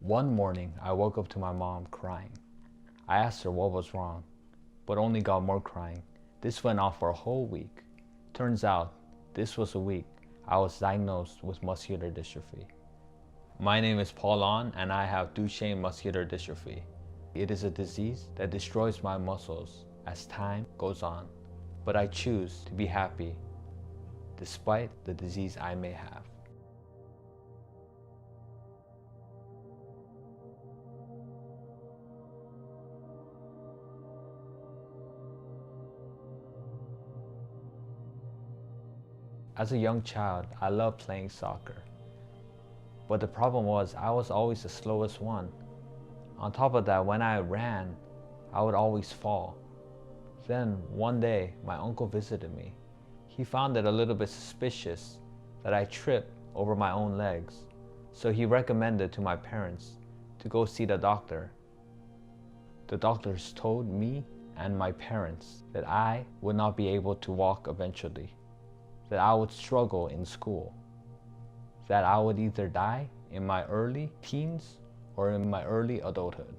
One morning, I woke up to my mom crying. I asked her what was wrong, but only got more crying. This went on for a whole week. Turns out, this was a week I was diagnosed with muscular dystrophy. My name is Paul On, and I have Duchenne muscular dystrophy. It is a disease that destroys my muscles as time goes on, but I choose to be happy despite the disease I may have. As a young child, I loved playing soccer. But the problem was I was always the slowest one. On top of that, when I ran, I would always fall. Then one day, my uncle visited me. He found it a little bit suspicious that I tripped over my own legs. So he recommended to my parents to go see the doctor. The doctors told me and my parents that I would not be able to walk eventually, that I would struggle in school, that I would either die in my early teens or in my early adulthood.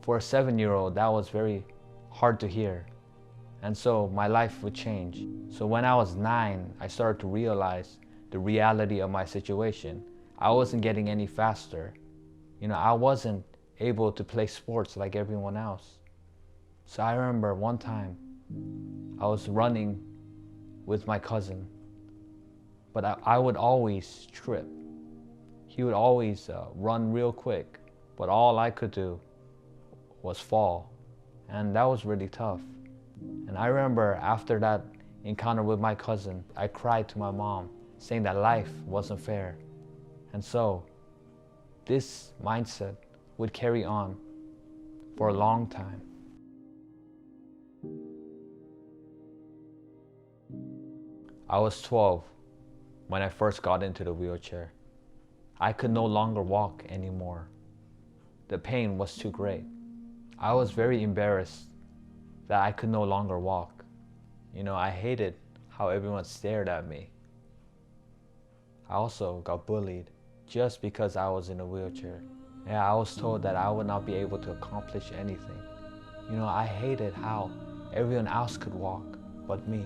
For a 7-year-old, that was very hard to hear. And so my life would change. So when I was 9, I started to realize the reality of my situation. I wasn't getting any faster. I wasn't able to play sports like everyone else. So I remember one time I was running with my cousin, but I would always trip. He would always run real quick, but all I could do was fall. And that was really tough. And I remember after that encounter with my cousin, I cried to my mom, saying that life wasn't fair. And so this mindset would carry on for a long time. I was 12 when I first got into the wheelchair. I could no longer walk anymore. The pain was too great. I was very embarrassed that I could no longer walk. I hated how everyone stared at me. I also got bullied just because I was in a wheelchair. Yeah, I was told that I would not be able to accomplish anything. I hated how everyone else could walk but me.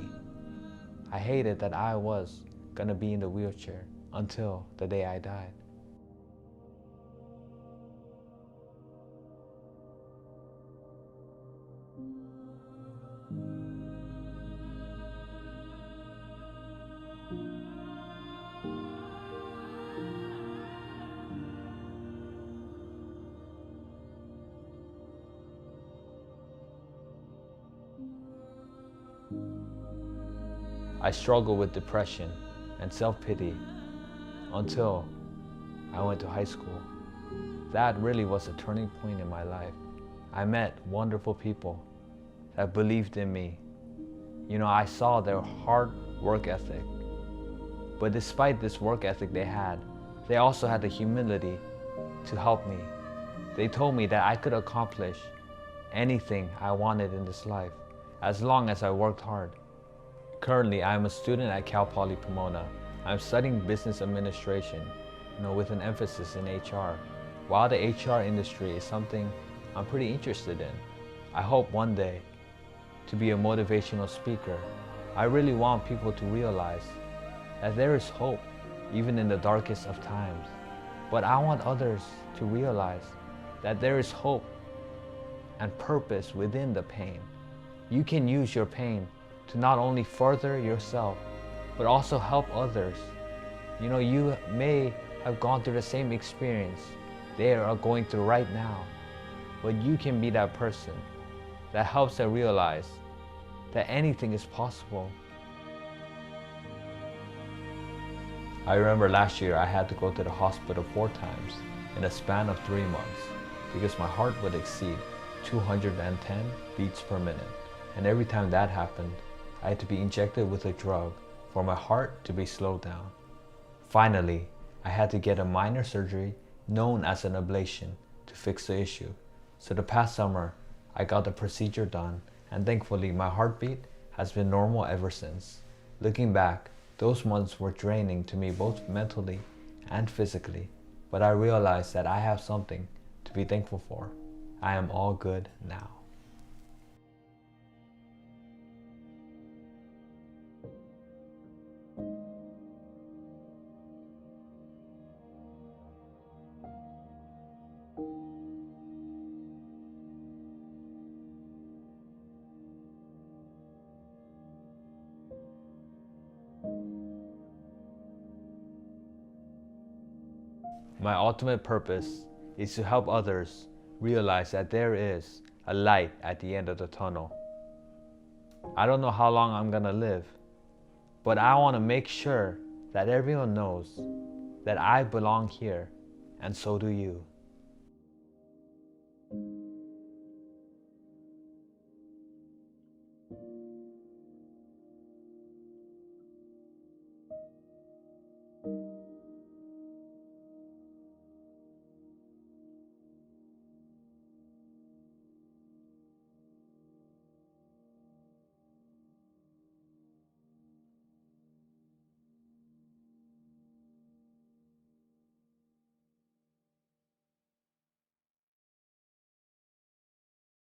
I hated that I was gonna be in the wheelchair until the day I died. I struggled with depression and self-pity until I went to high school. That really was a turning point in my life. I met wonderful people that believed in me. I saw their hard work ethic. But despite this work ethic they also had the humility to help me. They told me that I could accomplish anything I wanted in this life as long as I worked hard. Currently, I am a student at Cal Poly Pomona. I'm studying business administration, with an emphasis in HR. While the HR industry is something I'm pretty interested in, I hope one day to be a motivational speaker. I really want people to realize that there is hope even in the darkest of times. But I want others to realize that there is hope and purpose within the pain. You can use your pain to not only further yourself, but also help others. You may have gone through the same experience they are going through right now, but you can be that person that helps them realize that anything is possible. I remember last year I had to go to the hospital 4 times in a span of 3 months because my heart would exceed 210 beats per minute. And every time that happened, I had to be injected with a drug for my heart to be slowed down. Finally, I had to get a minor surgery known as an ablation to fix the issue. So the past summer, I got the procedure done, and thankfully my heartbeat has been normal ever since. Looking back, those months were draining to me both mentally and physically, but I realized that I have something to be thankful for. I am all good now. My ultimate purpose is to help others realize that there is a light at the end of the tunnel. I don't know how long I'm gonna live, but I want to make sure that everyone knows that I belong here, and so do you.